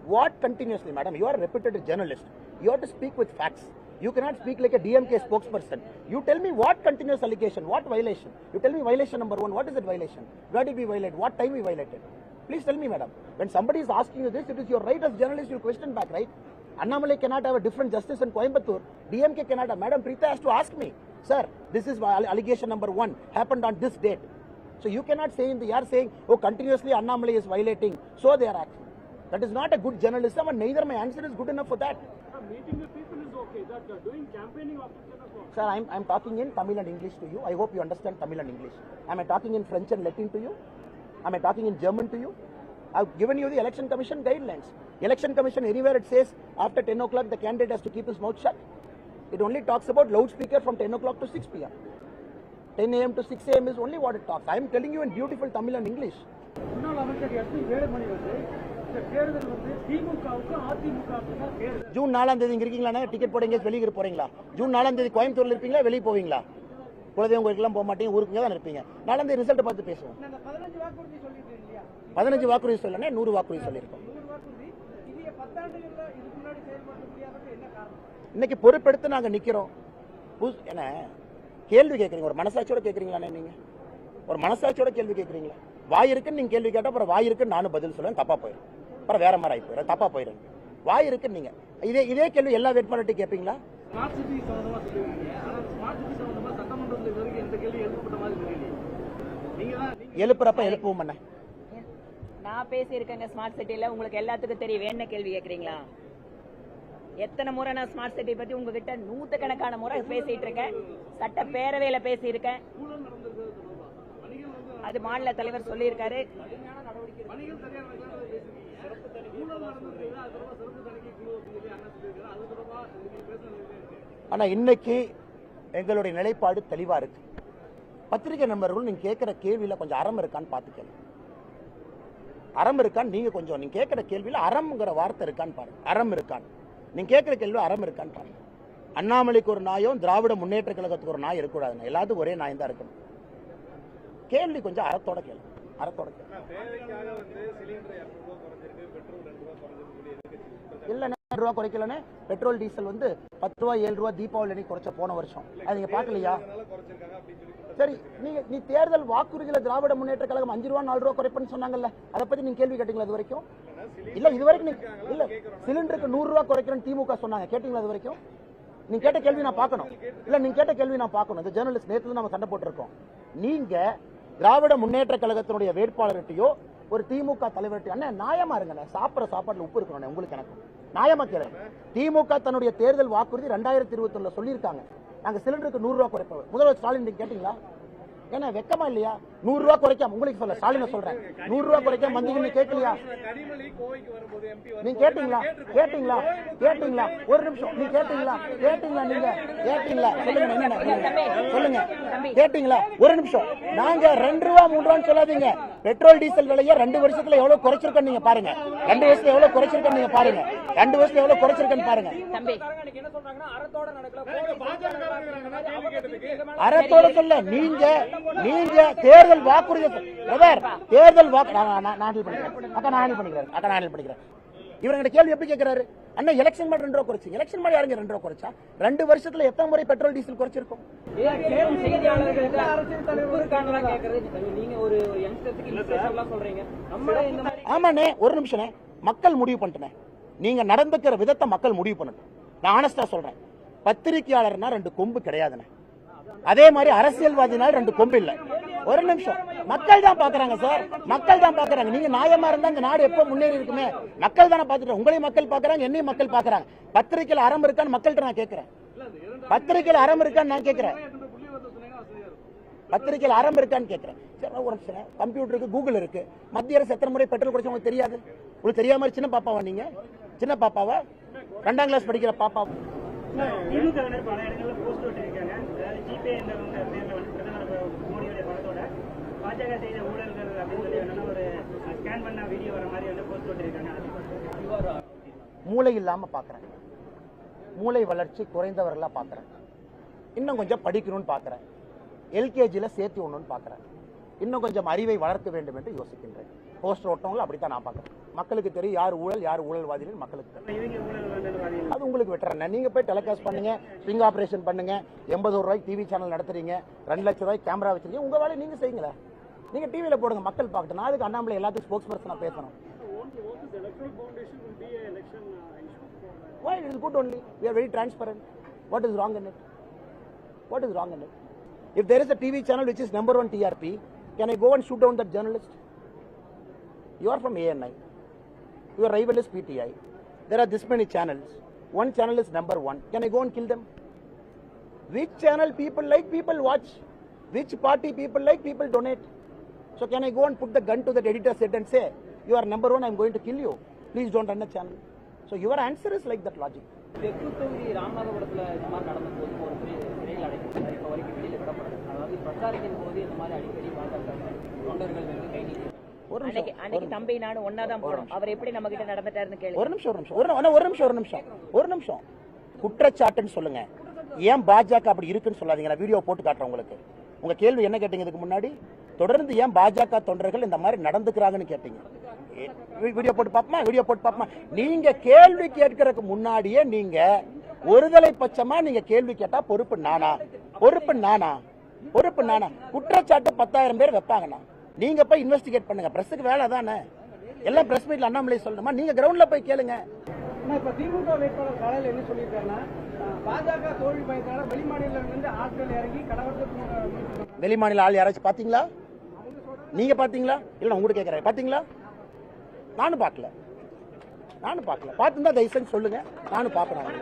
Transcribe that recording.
What continuously, madam? You are a reputed journalist. You have to speak with facts. You cannot speak like a DMK spokesperson. You tell me what continuous allegation, what violation. You tell me violation number 1. What is that violation? Where did we violate? What time we violated? Please tell me, madam. When somebody is asking you this, it is your right as journalist. You question back, right? Annamalai cannot have a different justice in Coimbatore. DMK cannot have. Madam Preeta has to ask me, sir, this is allegation number 1 happened on this date. So you cannot say you are saying, oh, continuously Annamalai is violating, so they are acting. That is not a good journalism, and neither my answer is good enough for that. Meeting the people is okay. That doing campaigning of Sir, I'm talking in Tamil and English to you. I hope you understand Tamil and English. Am I talking in French and Latin to you? Am I talking in German to you? I've given you the Election Commission guidelines. Election Commission, anywhere it says after 10 o'clock the candidate has to keep his mouth shut. It only talks about loudspeaker from 10 o'clock to 6 p.m. 10 a.m. to 6 a.m. is only what it talks. I am telling you in beautiful Tamil and English. June 4ஆம் தேதி இங்க இருக்கீங்களா? Ticket போட எங்கேயாச்சும் வெளியே போறீங்களா? June 4ஆம் தேதி கோயம்புத்தூர்ல இருப்பீங்களா? வெளியே போவீங்களா? குலதெய்வம் கோயிலுக்குலாம் போக மாட்டீங்க, ஊருக்கு தான் இருப்பீங்க. 4ஆம் தேதி ரிசல்ட் பார்த்து பேசுவோம். 15 வாக்குறுதி சொல்லனே 100 வாக்குறுதி சொல்லியிருக்கோம். இன்னைக்கு பொறுப்பெடுத்து நாங்க நிக்கிறோம். என்ன கேள்வி கேட்கறீங்க? ஒரு மனசாட்சியோட கேட்கறீங்களா? நீங்க ஒரு மனசாட்சியோட கேள்வி கேட்கறீங்களா? வாய் இருக்குன்னு நீங்க கேள்வி கேட்டா அப்புறம் வாய் இருக்குன்னு நானும் பதில் சொல்லுவேன், தப்பா போயிடும். அப்புறம் வேற மாதிரி ஆகி போயிடும், தப்பா போயிடும். வாய் இருக்குன்னு நீங்க இதே கேள்வி எல்லா வேட்பாளர்கிட்டையும் கேட்பீங்களா? எழுப்புறப்ப எழுப்பவும் பண்ண நான் பேசியிருக்கேங்க ஸ்மார்ட் சிட்டில. உங்களுக்கு எல்லாத்துக்கும் தெரியும். வேண கேள்வி கேட்கறீங்களா? எத்தனை முறை நான் ஸ்மார்ட் சிட்டி பத்தி உங்ககிட்ட நூற்றுக்கணக்கான முறை பேசிட்டு இருக்கேன். சட்ட பேரவையில பேசியிருக்கேன். அது மாநில தலைவர் சொல்லியிருக்காரு. ஆனா இன்னைக்கு எங்களுடைய நிலைப்பாடு தெளிவா இருக்கு. பத்திரிகை நண்பர்கள் நீங்க கேட்கிற கேள்வியில கொஞ்சம் அறம் இருக்கான்னு பாத்துக்கல. அறம் இருக்கான்னு நீங்க கொஞ்சம் நீங்க கேட்கிற கேள்வியில அறம்ங்கிற வார்த்தை இருக்கான்னு பாருங்க. அறம் இருக்கான்னு நீங்க கேட்கிற கேள்வி அறம் இருக்கான்னு பாருங்க. அண்ணாமலைக்கு ஒரு நாயும் திராவிட முன்னேற்ற கழகத்துக்கு ஒரு நாய் இருக்கக்கூடாது. எல்லாத்துக்கும் ஒரே நாய் தான் இருக்கணும். கேள்வி கொஞ்சம் அறத்தோட கேள்வி, அறத்தோட கேள்வி. இல்ல 2 ரூபா குறைக்கலன்னு பெட்ரோல் டீசல் வந்து 10 ரூபா 7 ரூபா தீபாவளி குறைச்ச போன வருஷம். அது நீங்க பாக்கலையா? சரி, நீ தேர்தல் வாக்குறுதியில திராவிட முன்னேற்ற கழகம் 5 ரூபா 4 ரூபா குறைப்புன்னு சொன்னாங்கல்ல, அதை பத்தி நீங்க கேள்வி கேட்டீங்களா இது வரைக்கும்? இல்ல இது வரைக்கும் இல்ல சிலிண்டருக்கு 100 ரூபா குறைக்கிறேன்னு திமுக சொன்னாங்க, கேட்டீங்களா இது வரைக்கும்? நீங்க கேட்ட கேள்வி நான் பார்க்கணும். இல்ல நீங்க கேட்ட கேள்வி நான் பார்க்கணும். இந்த ஜேர்னலிஸ்ட் நேத்துல நம்ம சண்டை போட்டிருக்கோம். நீங்க திராவிட முன்னேற்ற கழகத்தினுடைய வேட்பாளர்கிட்டயோ ஒரு திமுக தலைவர்கிட்ட அண்ணன் நியாயமா இருங்க, சாப்பிட்ற சாப்பாட்டுல உப்பு இருக்கணும் உங்களுக்கு எனக்கு நியாயமா கேளு. திமுக தன்னுடைய தேர்தல் வாக்குறுதி 2021 சொல்லியிருக்காங்க, நாங்க சிலிண்டருக்கு 100 ரூபா குறைப்போம். முதல்வர் ஸ்டாலின் நீங்க கேட்டீங்களா? ஏன்னா வெக்கமா இல்லையா? 100 ரூபா குறைக்காம உங்களுக்கு சொல்ல ஸ்டாலின் சொல்றேன், 100 ரூபா குறைக்காம வந்தீங்கன்னு கேட்கலையா? நீங்க கேட்டீங்களா? கேட்டீங்களா? கேட்டீங்களா? ஒரு நிமிஷம், நீங்க கேட்டீங்களா? கேட்டீங்களா? நீங்க கேட்டீங்களா? சொல்லுங்க, என்ன சொல்லுங்க, கேட்டீங்களா? ஒரு நிமிஷம். நாங்க 2 ரூபா 3 ரூபான்னு சொல்லாதீங்க. பெட்ரோல் டீசல் விலையை 2 வருஷத்துல எவ்வளவு குறைச்சிருக்கோம் நீங்க பாருங்க. 2 வருஷத்துல எவ்வளவு குறைச்சிருக்கோம் நீங்க பாருங்க. 2 வருஷத்துல எவ்வளவு குறைச்சிருக்கேன்னு பாருங்க. அறத்தோட சொல்ல நீங்க தேர்தல் வாக்குறுதி தேர்தல் பண்ணிக்கிறேன். இவங்க கேள்வி எப்படி கேட்கிறாரு? அண்ணா எலெக்ஷன் மாதிரி 2 ரூபா குறைச்சு, எலெக்ஷன் மாதிரி யாருங்க 2 ரூபா குறைச்சா? 2 வருஷத்துல எத்தனை முறை பெட்ரோல் டீசல் குறைச்சிருக்கும்? ஆமாண்ணே, ஒரு நிமிஷம், மக்கள் முடிவு பண்ணிட்டேன். நீங்க நடந்துக்கிற விதத்தை மக்கள் முடிவு பண்ணட்டும். நான் ஆனஸ்டா சொல்றேன், பத்திரிகையாளர்னா 2 கொம்பு கிடையாதுண்ணே. அதே மாதிரி அரசியல்வாதினால் 2 கொம்பு இல்ல. ஒரு நிமிஷம், மக்கள் தான் பாக்குறாங்க சார், மக்கள் தான் பாக்குறாங்க. நீங்க நியாயமா இருந்தா இந்த நாடு எப்ப முன்னேறி இருக்குமே? மக்கள் தானே பாத்துட்டு, உங்களையும் மக்கள் பாக்குறாங்க, என்னையும் மக்கள் பாக்குறாங்க. பத்திரிகையில் அறம் இருக்கான்னு மக்கள்கிட்ட நான் கேட்கிறேன். பத்திரிகையில் அறம் இருக்கான்னு நான் கேட்கிறேன். பத்திரிகையில் அறம் இருக்கான்னு கேட்கிறேன். கம்ப்யூட்டர் இருக்கு, கூகுள் இருக்கு. மத்திய அரசு எத்தனை முறை பெட்ரோல் குறைச்சு உங்களுக்கு தெரியாது? உங்களுக்கு தெரியாம சின்ன பாப்பாவா நீங்க? சின்ன பாப்பாவா? 2ஆம் கிளாஸ் படிக்கிற பாப்பா? மூளை இல்லாம பாக்குறேன், மூளை வளர்ச்சி குறைந்தவர்களா பாக்குறேன். இன்னும் கொஞ்சம் படிக்கணும்னு பாக்குறேன், எல்கேஜில சேர்த்து ஒண்ணுன்னு பாக்குறேன். இன்னும் கொஞ்சம் அறிவை வளர்க்க வேண்டும் என்று யோசிக்கின்றேன். போஸ்டர் ஓட்டவங்களும் அப்படித்தான் நான் பார்க்குறேன். மக்களுக்கு தெரியும் யார் ஊழல் யார் ஊழல்வாதிகள் மக்களுக்கு தெரியும். அது உங்களுக்கு வெட்டுறேன். நீங்க போய் டெலிகாஸ்ட் பண்ணுங்க, ஸ்ட்ரிங் ஆபரேஷன் பண்ணுங்க, 80 ரூபாய்க்கு டிவி சேனல் நடத்துறீங்க, 2 லட்சம் ரூபாய்க்கு கேமரா வச்சிருக்கீங்க, உங்க வேலையை நீங்க செய்யுங்களேன். நீங்க டிவியில போடுங்க, மக்கள் பார்க்கட்டும். நான் அதுக்கு அண்ணாமலை எல்லாத்துக்கும் ஸ்போக்ஸ் பர்சனா பேசணும். Why it is good only? We are very transparent. What is wrong in it? What is wrong in it? If there is a TV channel which is number 1 TRP, can I go and shoot down that journalist? You are from ANI. Your rival is PTI. There are this many channels. One channel is number 1. Can I go and kill them? Which channel people like, people watch. Which party people like, people donate. So can I go and put the gun to that editor's head and say, you are number 1, I am going to kill you. Please don't run the channel. So your answer is like that logic. தெற்கு தொகுதி ராமநாதபுரத்தில் இந்த மாதிரி நடந்தபோது ஒரு சிறையில் அடைக்கப்பட்டார். இப்போ வரைக்கும் வெளியில் விடப்படாது. அதாவது பிரச்சாரத்தின் போது இந்த மாதிரி அடிக்கடி பாஜக தொண்டர்கள் வந்து கை நீட்டி அன்னைக்கு தம்பி நானும் ஒன்னாதான் போறோம். அவர் எப்படி நம்ம கிட்ட நடந்துட்டாருன்னு கேளு. ஒரு நிமிஷம் குற்றச்சாட்டுன்னு சொல்லுங்க. ஏன் பாஜக அப்படி இருக்குன்னு சொல்லாதீங்க. நான் வீடியோ போட்டு காட்டுறேன் உங்களுக்கு. உங்க கேள்வி என்ன கேட்டீங்க இதுக்கு முன்னாடி? தொடர்ந்து ஏன் பாஜக தொண்டர்கள் இந்த மாதிரி நடந்துக்கிறாங்கன்னு கேட்டீங்க. வீடியோ போட்டு பாப்பமா. நீங்க கேள்வி கேட்கறதுக்கு முன்னாடியே நீங்க ஒருதலை பட்சமா நீங்க கேள்வி கேட்டா பொறுப்பு நானா? குற்றச்சாட்டு 10,000 பேர் வைப்பாங்கண்ணா. நீங்க போய் இன்வெஸ்டிகேட் பண்ணுங்க. பிரஸுக்கு வேலை தானே. எல்லாம் பிரஸ் மீட்ல அண்ணாமலை சொல்லணுமா? நீங்க கிரவுண்ட்ல போய் கேளுங்க. இப்ப திமுக வேட்பாளர் காலையில் என்ன சொல்லியிருக்காருன்னா, பாஜக தோல்வி பயத்தால வெளிமாநிலங்களிலிருந்து ஆட்கள் இறங்கி கலவரத்துக்கு வெளிமாநில ஆள் யாராச்சும் பாத்தீங்களா? நீங்க பாத்தீங்களா? இல்ல நான் உங்ககிட்ட கேக்குறேன், பாத்தீங்களா? நானும் பார்க்கல. பார்த்துருந்தா தயவு செஞ்சு சொல்லுங்க, நானும் பார்ப்பேன்.